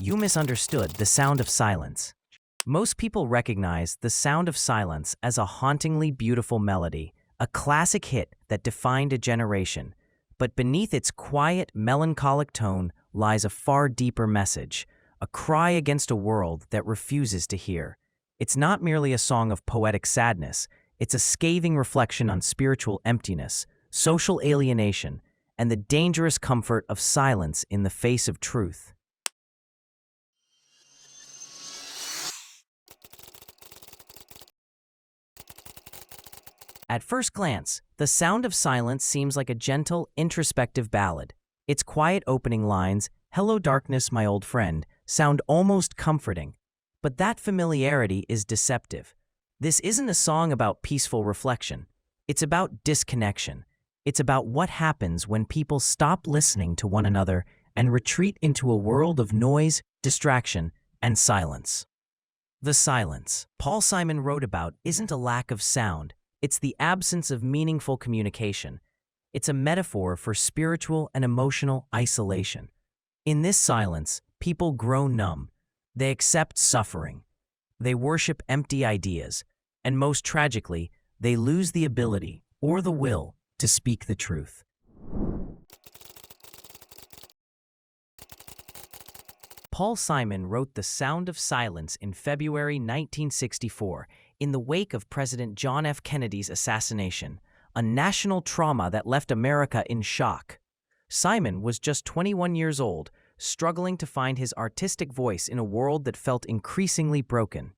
You misunderstood the sound of silence. Most people recognize the sound of silence as a hauntingly beautiful melody, a classic hit that defined a generation. But beneath its quiet, melancholic tone lies a far deeper message, a cry against a world that refuses to hear. It's not merely a song of poetic sadness, it's a scathing reflection on spiritual emptiness, social alienation, and the dangerous comfort of silence in the face of truth. At first glance, The Sound of Silence seems like a gentle, introspective ballad. Its quiet opening lines, "Hello darkness, my old friend," sound almost comforting. But that familiarity is deceptive. This isn't a song about peaceful reflection. It's about disconnection. It's about what happens when people stop listening to one another and retreat into a world of noise, distraction, and silence. The silence Paul Simon wrote about isn't a lack of sound. It's the absence of meaningful communication. It's a metaphor for spiritual and emotional isolation. In this silence, people grow numb. They accept suffering. They worship empty ideas. And most tragically, they lose the ability or the will to speak the truth. Paul Simon wrote The Sound of Silence in February 1964 in the wake of President John F. Kennedy's assassination, a national trauma that left America in shock. Simon was just 21 years old, struggling to find his artistic voice in a world that felt increasingly broken.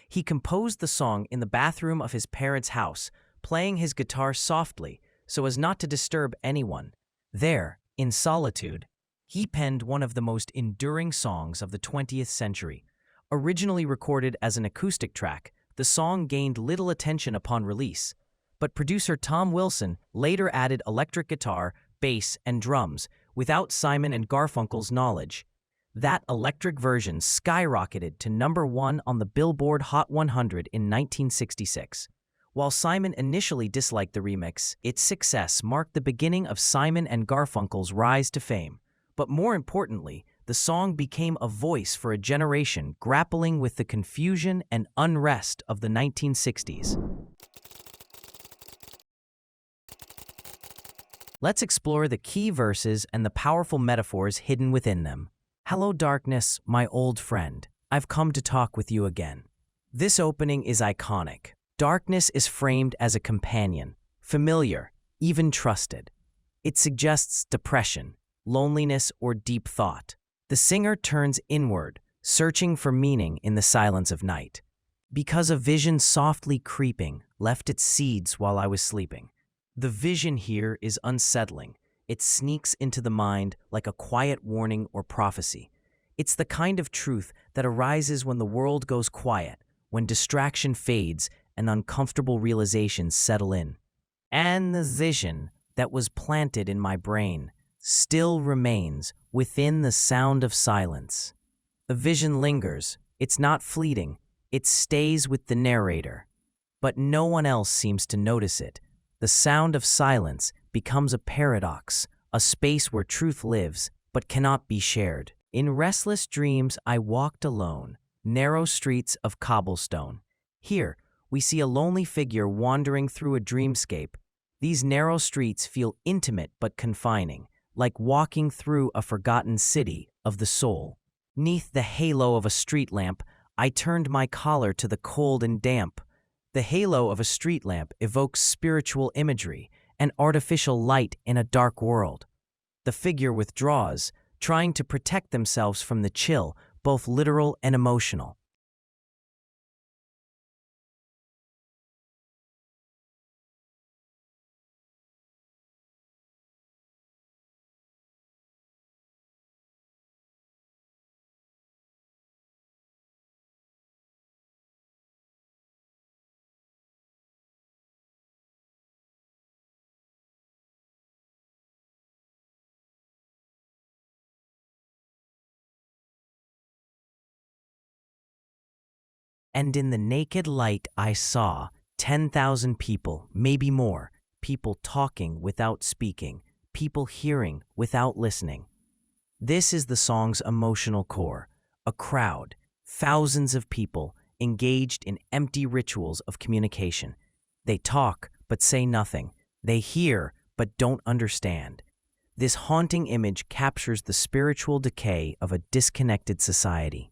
He composed the song in the bathroom of his parents' house, playing his guitar softly so as not to disturb anyone. There, in solitude, he penned one of the most enduring songs of the 20th century. Originally recorded as an acoustic track, the song gained little attention upon release, but producer Tom Wilson later added electric guitar, bass, and drums without Simon and Garfunkel's knowledge. That electric version skyrocketed to #1 on the Billboard Hot 100 in 1966. While Simon initially disliked the remix, its success marked the beginning of Simon and Garfunkel's rise to fame. But more importantly, the song became a voice for a generation grappling with the confusion and unrest of the 1960s. Let's explore the key verses and the powerful metaphors hidden within them. "Hello darkness, my old friend. I've come to talk with you again." This opening is iconic. Darkness is framed as a companion, familiar, even trusted. It suggests depression, loneliness, or deep thought. The singer turns inward, searching for meaning in the silence of night. "Because a vision softly creeping left its seeds while I was sleeping." The vision here is unsettling. It sneaks into the mind like a quiet warning or prophecy. It's the kind of truth that arises when the world goes quiet, when distraction fades and uncomfortable realizations settle in. And the vision that was planted in my brain still remains within the sound of silence. The vision lingers. It's not fleeting. It stays with the narrator. But no one else seems to notice it. The sound of silence becomes a paradox, a space where truth lives but cannot be shared. In restless dreams, I walked alone, narrow streets of cobblestone. Here, we see a lonely figure wandering through a dreamscape. These narrow streets feel intimate but confining, like walking through a forgotten city of the soul. 'Neath the halo of a street lamp, I turned my collar to the cold and damp. The halo of a street lamp evokes spiritual imagery, an artificial light in a dark world. The figure withdraws, trying to protect themselves from the chill, both literal and emotional. And in the naked light I saw 10,000 people, maybe more, people talking without speaking, people hearing without listening. This is the song's emotional core, A crowd, thousands of people, engaged in empty rituals of communication. They talk, but say nothing. They hear, but don't understand. This haunting image captures the spiritual decay of a disconnected society.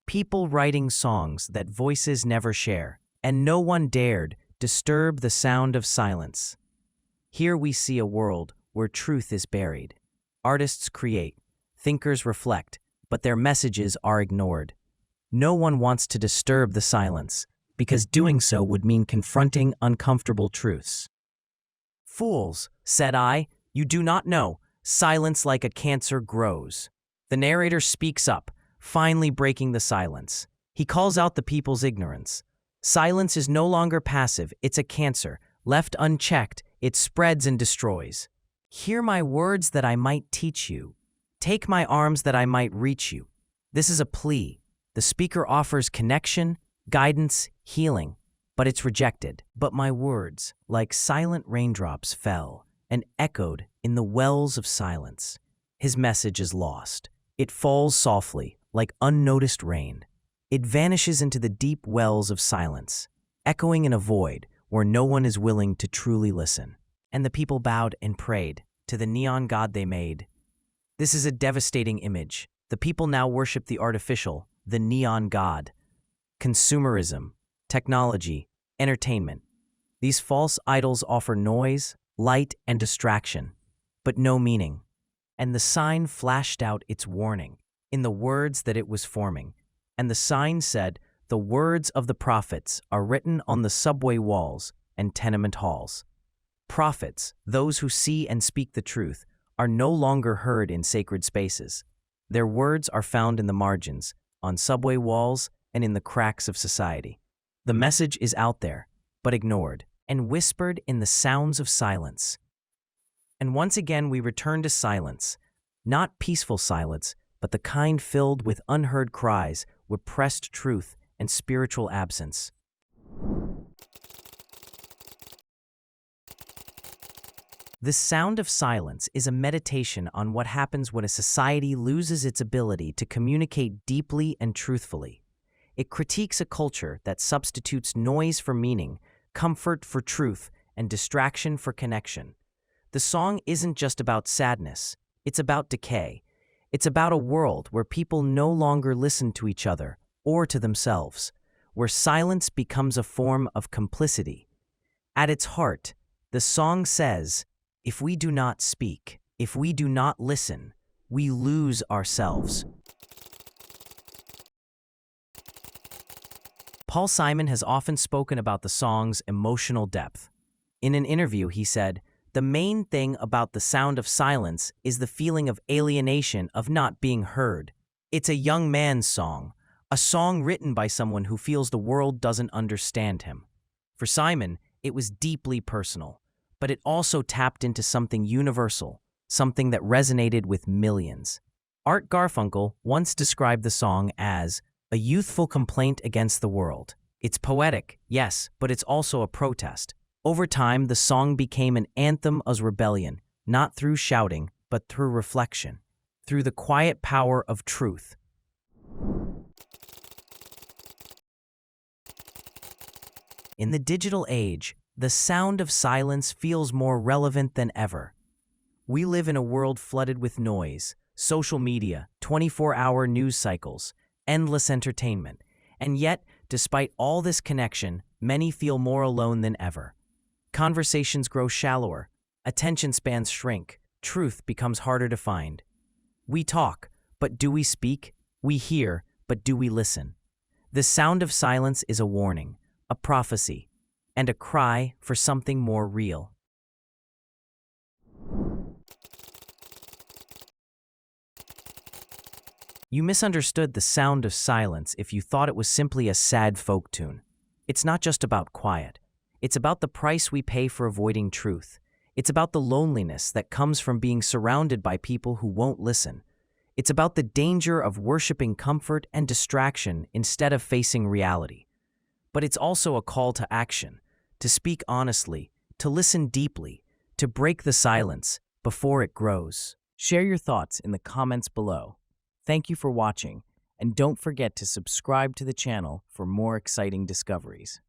People writing songs that voices never share, and no one dared disturb the sound of silence. Here we see a world where truth is buried. Artists create, thinkers reflect, but their messages are ignored. No one wants to disturb the silence, because doing so would mean confronting uncomfortable truths. "Fools," said I, "you do not know. Silence like a cancer grows." The narrator speaks up, finally breaking the silence. He calls out the people's ignorance. Silence is no longer passive, it's a cancer. Left unchecked, it spreads and destroys. "Hear my words that I might teach you. Take my arms that I might reach you." This is a plea. The speaker offers connection, guidance, healing, but it's rejected. "But my words, like silent raindrops, fell and echoed in the wells of silence." His message is lost. It falls softly, like unnoticed rain. It vanishes into the deep wells of silence, echoing in a void where no one is willing to truly listen. And the people bowed and prayed to the neon god they made. This is a devastating image. The people now worship the artificial, the neon god. Consumerism, technology, entertainment. These false idols offer noise, light, and distraction, but no meaning. And the sign flashed out its warning in the words that it was forming. And the sign said, "The words of the prophets are written on the subway walls and tenement halls." Prophets, those who see and speak the truth, are no longer heard in sacred spaces. Their words are found in the margins, on subway walls, and in the cracks of society. The message is out there, but ignored, and whispered in the sounds of silence. And once again we return to silence, not peaceful silence, but the kind filled with unheard cries, repressed truth, and spiritual absence. The sound of silence is a meditation on what happens when a society loses its ability to communicate deeply and truthfully. It critiques a culture that substitutes noise for meaning, comfort for truth, and distraction for connection. The song isn't just about sadness, it's about decay. It's about a world where people no longer listen to each other or to themselves, where silence becomes a form of complicity. At its heart, the song says, if we do not speak, if we do not listen, we lose ourselves. Paul Simon has often spoken about the song's emotional depth. In an interview, he said, "The main thing about the sound of silence is the feeling of alienation, of not being heard. It's a young man's song, a song written by someone who feels the world doesn't understand him." For Simon, it was deeply personal, but it also tapped into something universal, something that resonated with millions. Art Garfunkel once described the song as a youthful complaint against the world. It's poetic, yes, but it's also a protest. Over time, the song became an anthem of rebellion, not through shouting, but through reflection, through the quiet power of truth. In the digital age, the sound of silence feels more relevant than ever. We live in a world flooded with noise, social media, 24-hour news cycles, endless entertainment, and yet, despite all this connection, many feel more alone than ever. Conversations grow shallower, attention spans shrink, truth becomes harder to find. We talk, but do we speak? We hear, but do we listen? The sound of silence is a warning, a prophecy, and a cry for something more real. You misunderstood the sound of silence if you thought it was simply a sad folk tune. It's not just about quiet. It's about the price we pay for avoiding truth. It's about the loneliness that comes from being surrounded by people who won't listen. It's about the danger of worshiping comfort and distraction instead of facing reality. But it's also a call to action, to speak honestly, to listen deeply, to break the silence before it grows. Share your thoughts in the comments below. Thank you for watching, and don't forget to subscribe to the channel for more exciting discoveries.